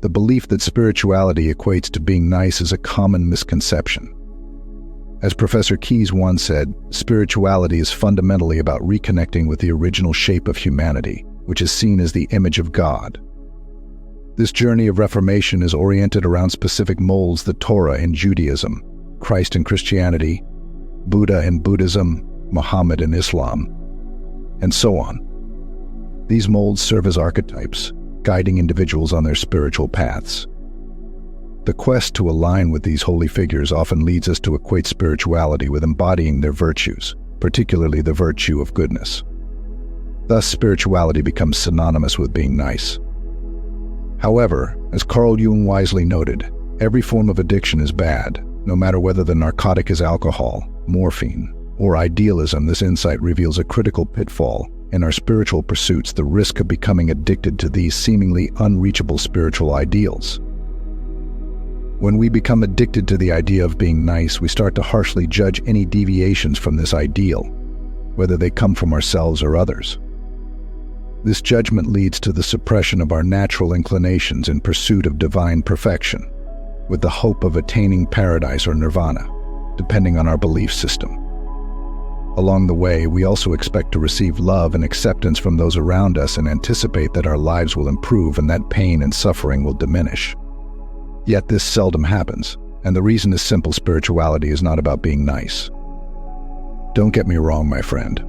The belief that spirituality equates to being nice is a common misconception. As Professor Kees once said, spirituality is fundamentally about reconnecting with the original shape of humanity, which is seen as the image of God. This journey of reformation is oriented around specific molds: the Torah in Judaism, Christ in Christianity, Buddha in Buddhism, Muhammad in Islam, and so on. These molds serve as archetypes, guiding individuals on their spiritual paths. The quest to align with these holy figures often leads us to equate spirituality with embodying their virtues, particularly the virtue of goodness. Thus, spirituality becomes synonymous with being nice. However, as Carl Jung wisely noted, every form of addiction is bad, no matter whether the narcotic is alcohol, morphine, or idealism. This insight reveals a critical pitfall in our spiritual pursuits: the risk of becoming addicted to these seemingly unreachable spiritual ideals. When we become addicted to the idea of being nice, we start to harshly judge any deviations from this ideal, whether they come from ourselves or others. This judgment leads to the suppression of our natural inclinations in pursuit of divine perfection, with the hope of attaining paradise or nirvana, depending on our belief system. Along the way, we also expect to receive love and acceptance from those around us and anticipate that our lives will improve and that pain and suffering will diminish. Yet this seldom happens, and the reason is simple: spirituality is not about being nice. Don't get me wrong, my friend.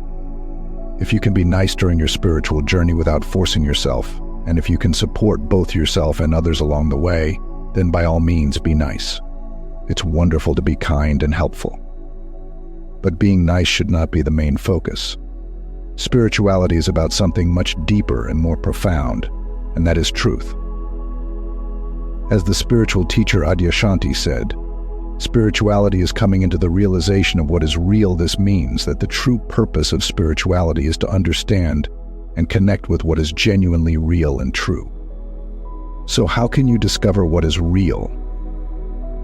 If you can be nice during your spiritual journey without forcing yourself, and if you can support both yourself and others along the way, then by all means be nice. It's wonderful to be kind and helpful. But being nice should not be the main focus. Spirituality is about something much deeper and more profound, and that is truth. As the spiritual teacher Adyashanti said, spirituality is coming into the realization of what is real. This means that the true purpose of spirituality is to understand and connect with what is genuinely real and true. So how can you discover what is real?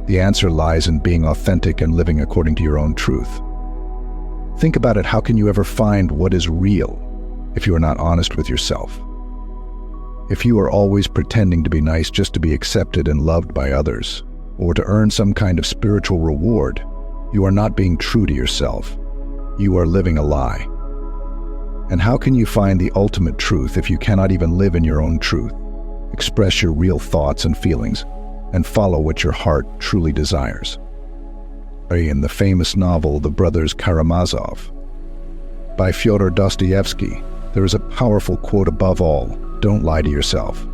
The answer lies in being authentic and living according to your own truth. Think about it: how can you ever find what is real if you are not honest with yourself? If you are always pretending to be nice just to be accepted and loved by others, or to earn some kind of spiritual reward, you are not being true to yourself. You are living a lie. And how can you find the ultimate truth if you cannot even live in your own truth, express your real thoughts and feelings, and follow what your heart truly desires? In the famous novel The Brothers Karamazov by Fyodor Dostoevsky, there is a powerful quote: above all, don't lie to yourself.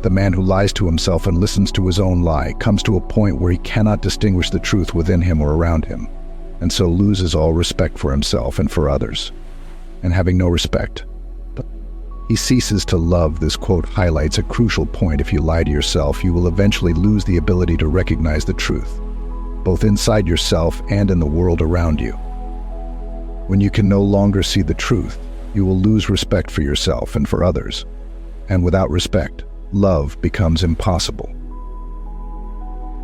The man who lies to himself and listens to his own lie comes to a point where he cannot distinguish the truth within him or around him, and so loses all respect for himself and for others. And having no respect, he ceases to love. This quote highlights a crucial point: if you lie to yourself, you will eventually lose the ability to recognize the truth, both inside yourself and in the world around you. When you can no longer see the truth, you will lose respect for yourself and for others. And without respect, love becomes impossible.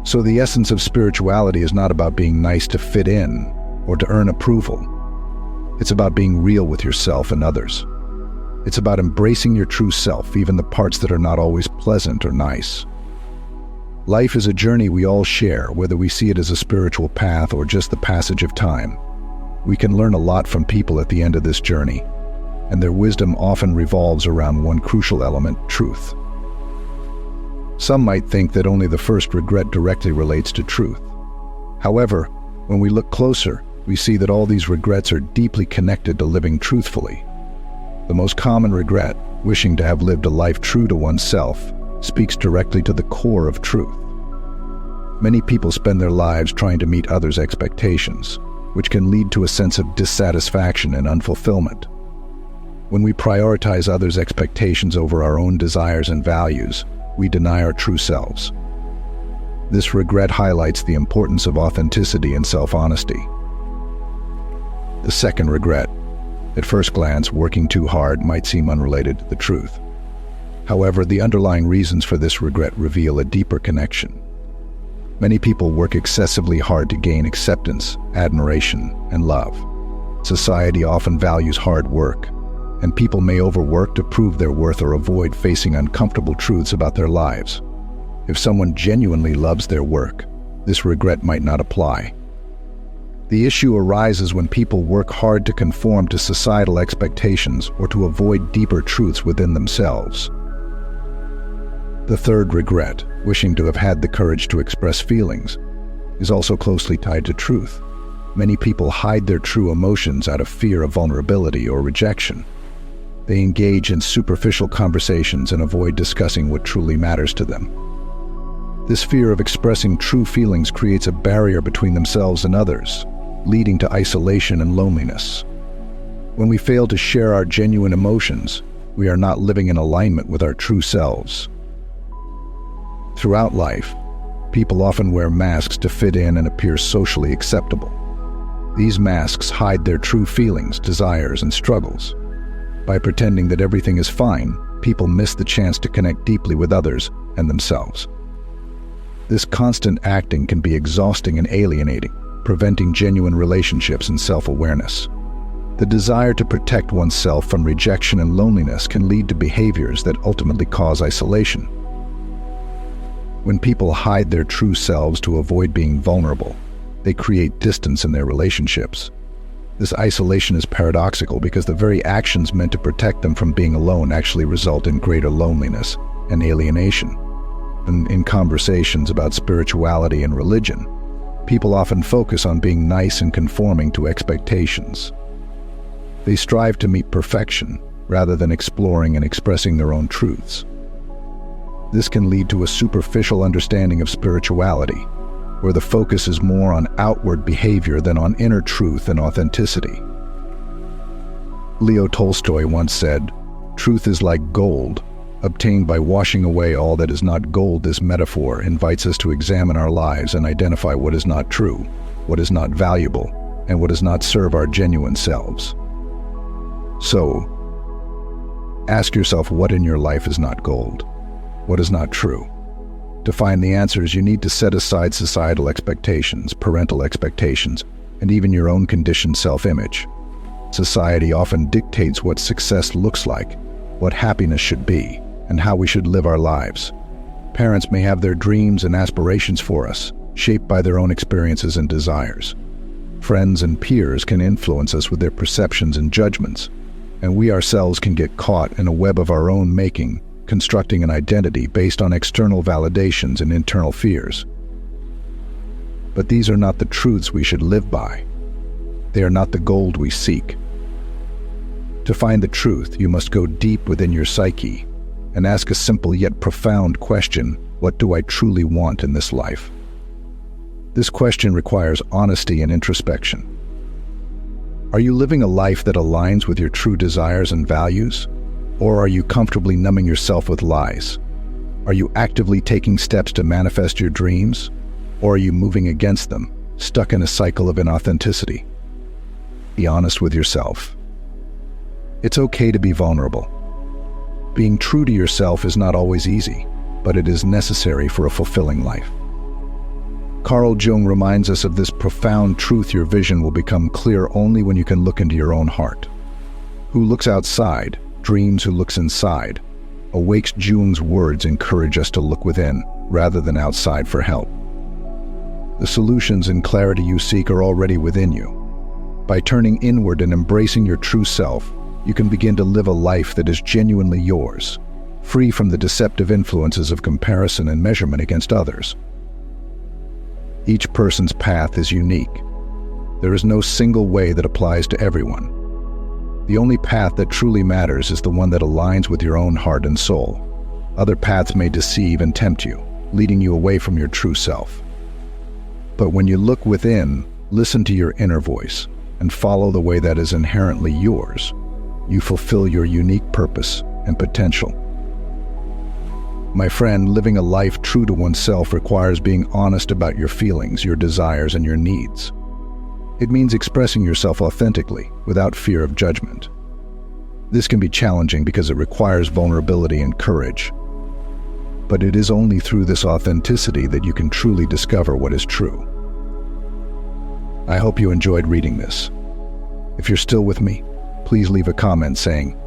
So the essence of spirituality is not about being nice to fit in or to earn approval. It's about being real with yourself and others. It's about embracing your true self, even the parts that are not always pleasant or nice. Life is a journey we all share, whether we see it as a spiritual path or just the passage of time. We can learn a lot from people at the end of this journey, and their wisdom often revolves around one crucial element: truth. Some might think that only the first regret directly relates to truth. However, when we look closer, we see that all these regrets are deeply connected to living truthfully. The most common regret, wishing to have lived a life true to oneself, speaks directly to the core of truth. Many people spend their lives trying to meet others' expectations, which can lead to a sense of dissatisfaction and unfulfillment. When we prioritize others' expectations over our own desires and values, we deny our true selves. This regret highlights the importance of authenticity and self-honesty. The second regret: at first glance, working too hard might seem unrelated to the truth. However, the underlying reasons for this regret reveal a deeper connection. Many people work excessively hard to gain acceptance, admiration, and love. Society often values hard work, and people may overwork to prove their worth or avoid facing uncomfortable truths about their lives. If someone genuinely loves their work, this regret might not apply. The issue arises when people work hard to conform to societal expectations or to avoid deeper truths within themselves. The third regret, wishing to have had the courage to express feelings, is also closely tied to truth. Many people hide their true emotions out of fear of vulnerability or rejection. They engage in superficial conversations and avoid discussing what truly matters to them. This fear of expressing true feelings creates a barrier between themselves and others, leading to isolation and loneliness. When we fail to share our genuine emotions, we are not living in alignment with our true selves. Throughout life, people often wear masks to fit in and appear socially acceptable. These masks hide their true feelings, desires, and struggles. By pretending that everything is fine, people miss the chance to connect deeply with others and themselves. This constant acting can be exhausting and alienating, preventing genuine relationships and self-awareness. The desire to protect oneself from rejection and loneliness can lead to behaviors that ultimately cause isolation. When people hide their true selves to avoid being vulnerable, they create distance in their relationships. This isolation is paradoxical because the very actions meant to protect them from being alone actually result in greater loneliness and alienation. And in conversations about spirituality and religion, people often focus on being nice and conforming to expectations. They strive to meet perfection rather than exploring and expressing their own truths. This can lead to a superficial understanding of spirituality, where the focus is more on outward behavior than on inner truth and authenticity. Leo Tolstoy once said, "Truth is like gold, obtained by washing away all that is not gold." This metaphor invites us to examine our lives and identify what is not true, what is not valuable, and what does not serve our genuine selves. So, ask yourself what in your life is not gold, what is not true. To find the answers, you need to set aside societal expectations, parental expectations, and even your own conditioned self-image. Society often dictates what success looks like, what happiness should be, and how we should live our lives. Parents may have their dreams and aspirations for us, shaped by their own experiences and desires. Friends and peers can influence us with their perceptions and judgments, and we ourselves can get caught in a web of our own making, constructing an identity based on external validations and internal fears. But these are not the truths we should live by. They are not the gold we seek. To find the truth, you must go deep within your psyche and ask a simple yet profound question: what do I truly want in this life? This question requires honesty and introspection. Are you living a life that aligns with your true desires and values? Or are you comfortably numbing yourself with lies? Are you actively taking steps to manifest your dreams? Or are you moving against them, stuck in a cycle of inauthenticity? Be honest with yourself. It's okay to be vulnerable. Being true to yourself is not always easy, but it is necessary for a fulfilling life. Carl Jung reminds us of this profound truth: your vision will become clear only when you can look into your own heart. Who looks outside dreams who looks inside. Awakes Jung's words encourage us to look within rather than outside for help. The solutions and clarity you seek are already within you. By turning inward and embracing your true self, you can begin to live a life that is genuinely yours, free from the deceptive influences of comparison and measurement against others. Each person's path is unique. There is no single way that applies to everyone. The only path that truly matters is the one that aligns with your own heart and soul. Other paths may deceive and tempt you, leading you away from your true self. But when you look within, listen to your inner voice, and follow the way that is inherently yours, you fulfill your unique purpose and potential. My friend, living a life true to oneself requires being honest about your feelings, your desires, and your needs. It means expressing yourself authentically, without fear of judgment. This can be challenging because it requires vulnerability and courage. But it is only through this authenticity that you can truly discover what is true. I hope you enjoyed reading this. If you're still with me, please leave a comment saying,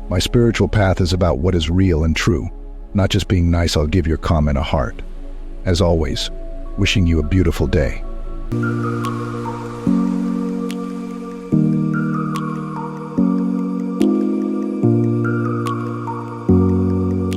"My spiritual path is about what is real and true. Not just being nice." I'll give your comment a heart. As always, wishing you a beautiful day.